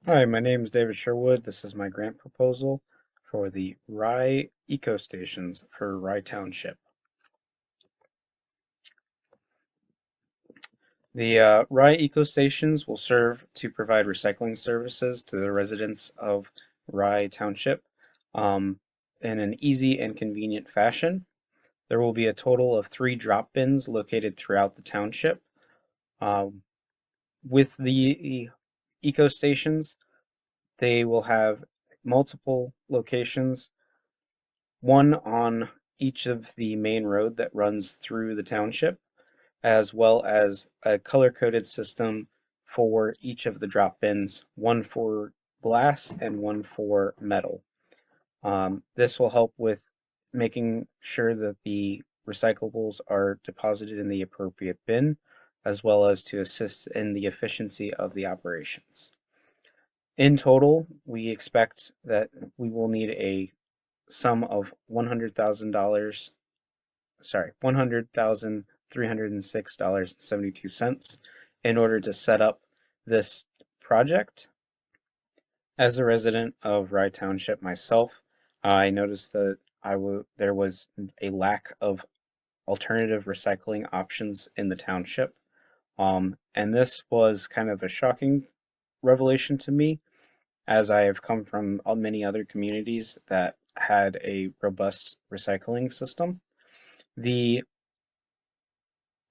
Hi, my name is David Sherwood. This is my grant proposal for the Rye Eco Stations for Rye Township. The Rye Eco Stations will serve to provide recycling services to the residents of Rye Township um, in an easy and convenient fashion. There will be a total of 3 drop bins located throughout the township. Um, with the eco stations, they will have multiple locations, one on each of the main road that runs through the township, as well as a color-coded system for each of the drop bins, one for glass and one for metal. This will help with making sure that the recyclables are deposited in the appropriate bin, as well as to assist in the efficiency of the operations. In total, we expect that we will need a sum of $100,000, sorry, $100,306.72 in order to set up this project. As a resident of Rye Township myself, I noticed that there was a lack of alternative recycling options in the township. And this was kind of a shocking revelation to me, as I have come from many other communities that had a robust recycling system. The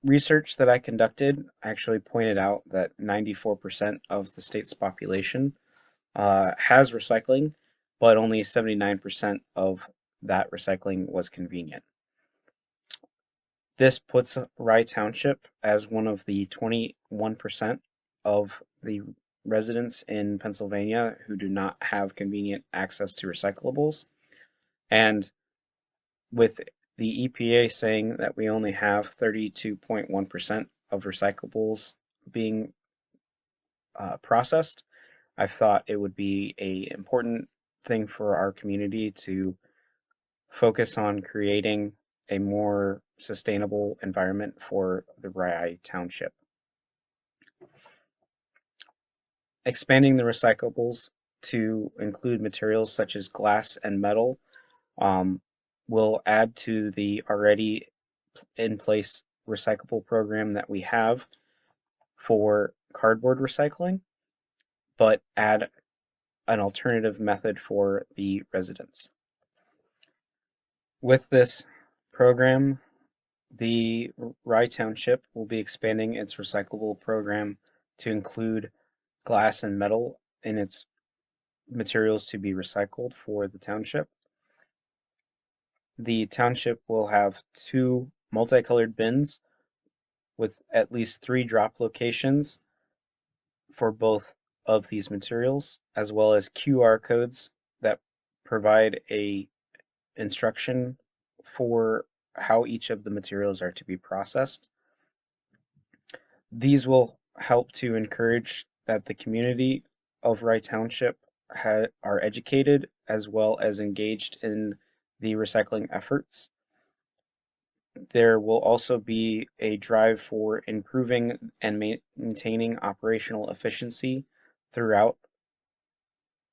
research that I conducted actually pointed out that 94% of the state's population has recycling, but only 79% of that recycling was convenient. This puts Rye Township as one of the 21% of the residents in Pennsylvania who do not have convenient access to recyclables. And with the EPA saying that we only have 32.1% of recyclables being processed, I thought it would be a important thing for our community to focus on creating a more sustainable environment for the Rye Township. Expanding the recyclables to include materials such as glass and metal um, will add to the already in place recyclable program that we have for cardboard recycling, but add an alternative method for the residents. With this program, the Rye Township will be expanding its recyclable program to include glass and metal in its materials to be recycled for the township. The township will have 2 multicolored bins with at least 3 drop locations for both of these materials, as well as QR codes that provide a instruction for how each of the materials are to be processed. These will help to encourage that the community of Rye Township are educated as well as engaged in the recycling efforts. There will also be a drive for improving and maintaining operational efficiency throughout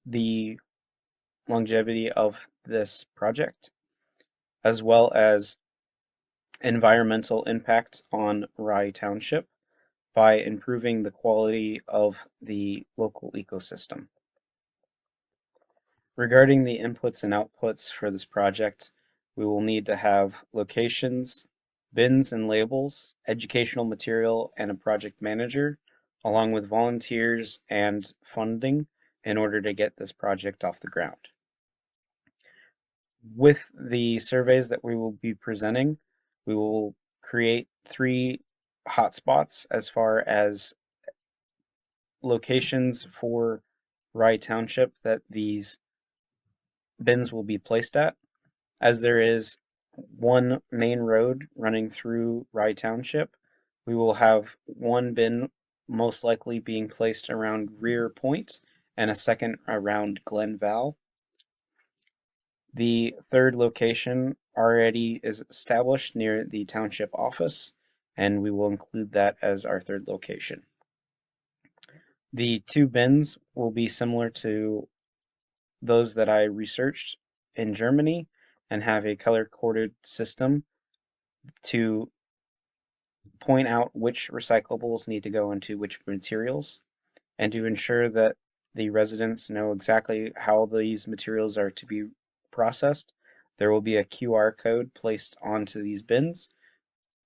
the longevity of this project, as well as environmental impact on Rye Township by improving the quality of the local ecosystem. Regarding the inputs and outputs for this project, we will need to have locations, bins and labels, educational material, and a project manager, along with volunteers and funding in order to get this project off the ground. With the surveys that we will be presenting, we will create 3 hotspots as far as locations for Rye Township that these bins will be placed at, as there is one main road running through Rye Township. We will have one bin most likely being placed around Rear Point and a second around Glen Val. The third location already is established near the township office, and we will include that as our third location. The two bins will be similar to those that I researched in Germany and have a color-coded system to point out which recyclables need to go into which materials and to ensure that the residents know exactly how these materials are to be processed. There will be a QR code placed onto these bins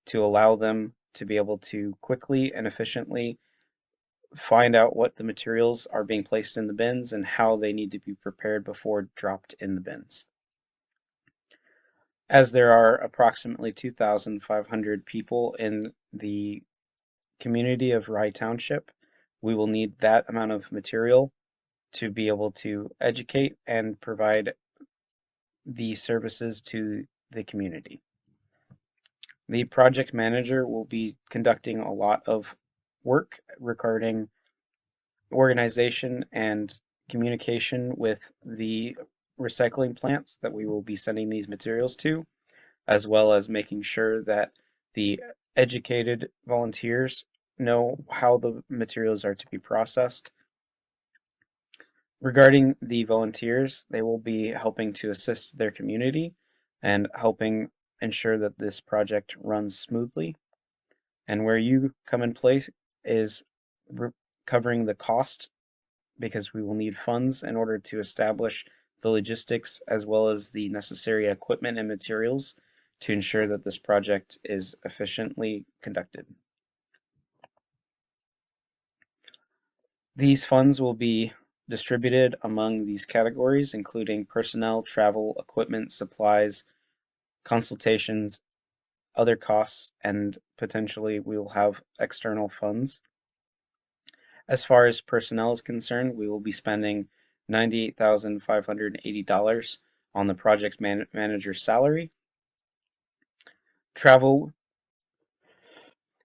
to allow them to be able to quickly and efficiently find out what the materials are being placed in the bins and how they need to be prepared before dropped in the bins. As there are approximately 2,500 people in the community of Rye Township, we will need that amount of material to be able to educate and provide the services to the community. The project manager will be conducting a lot of work regarding organization and communication with the recycling plants that we will be sending these materials to, as well as making sure that the educated volunteers know how the materials are to be processed. Regarding the volunteers, they will be helping to assist their community and helping ensure that this project runs smoothly. And where you come in place is covering the cost because we will need funds in order to establish the logistics as well as the necessary equipment and materials to ensure that this project is efficiently conducted. These funds will be distributed among these categories, including personnel, travel, equipment, supplies, consultations, other costs, and potentially we will have external funds. As far as personnel is concerned, we will be spending $98,580 on the project manager's salary. Travel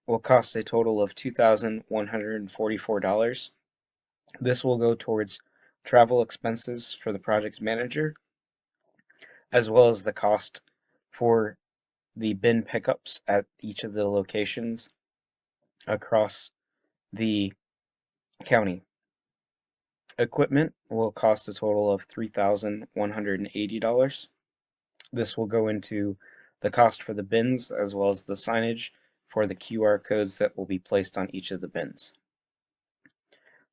will cost a total of $2,144. This will go towards travel expenses for the project manager, as well as the cost for the bin pickups at each of the locations across the county. Equipment will cost a total of $3,180. This will go into the cost for the bins as well as the signage for the QR codes that will be placed on each of the bins.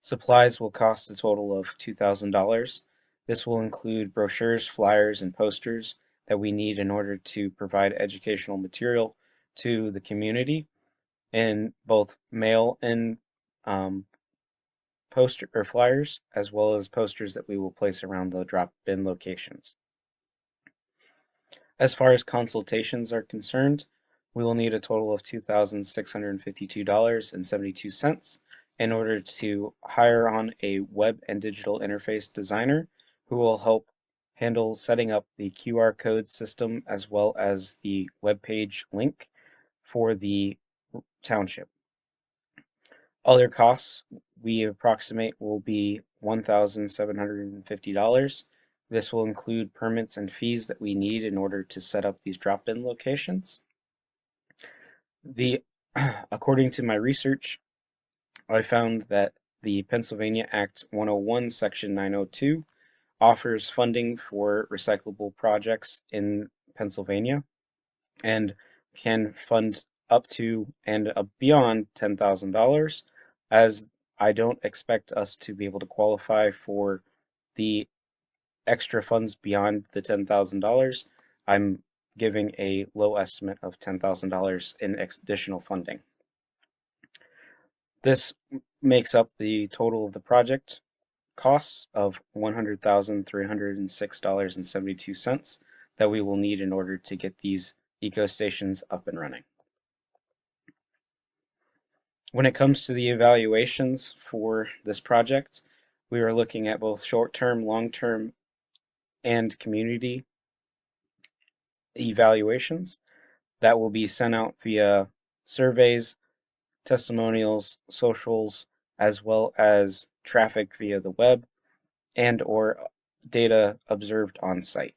Supplies will cost a total of $2,000. This will include brochures, flyers, and posters that we need in order to provide educational material to the community in both mail and poster or flyers, as well as posters that we will place around the drop bin locations. As far as consultations are concerned, we will need a total of $2,652.72 in order to hire on a web and digital interface designer who will help handle setting up the QR code system as well as the web page link for the township. Other costs we approximate will be $1,750. This will include permits and fees that we need in order to set up these drop-in locations. According to my research, I found that the Pennsylvania Act 101, Section 902, offers funding for recyclable projects in Pennsylvania and can fund up to and beyond $10,000, as I don't expect us to be able to qualify for the extra funds beyond the $10,000. I'm giving a low estimate of $10,000 in additional funding. This makes up the total of the project costs of $100,306.72 that we will need in order to get these eco stations up and running. When it comes to the evaluations for this project, we are looking at both short-term, long-term, and community evaluations that will be sent out via surveys, testimonials, socials, as well as traffic via the web and or data observed on site.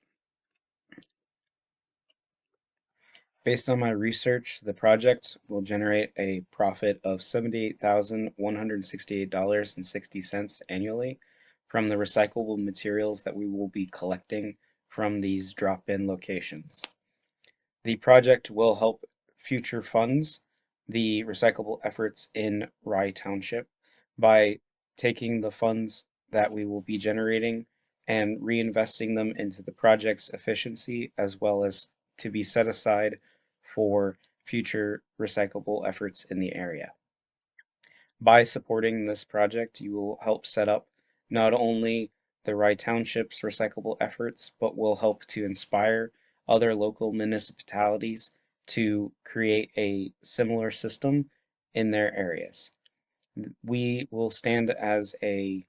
Based on my research, the project will generate a profit of $78,168.60 annually from the recyclable materials that we will be collecting from these drop-in locations. The project will help future funds the recyclable efforts in Rye Township by taking the funds that we will be generating and reinvesting them into the project's efficiency, as well as to be set aside for future recyclable efforts in the area. By supporting this project, you will help set up not only the Rye Township's recyclable efforts, but will help to inspire other local municipalities to create a similar system in their areas. We will stand as a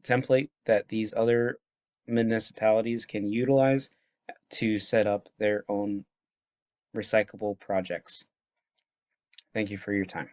template that these other municipalities can utilize to set up their own recyclable projects. Thank you for your time.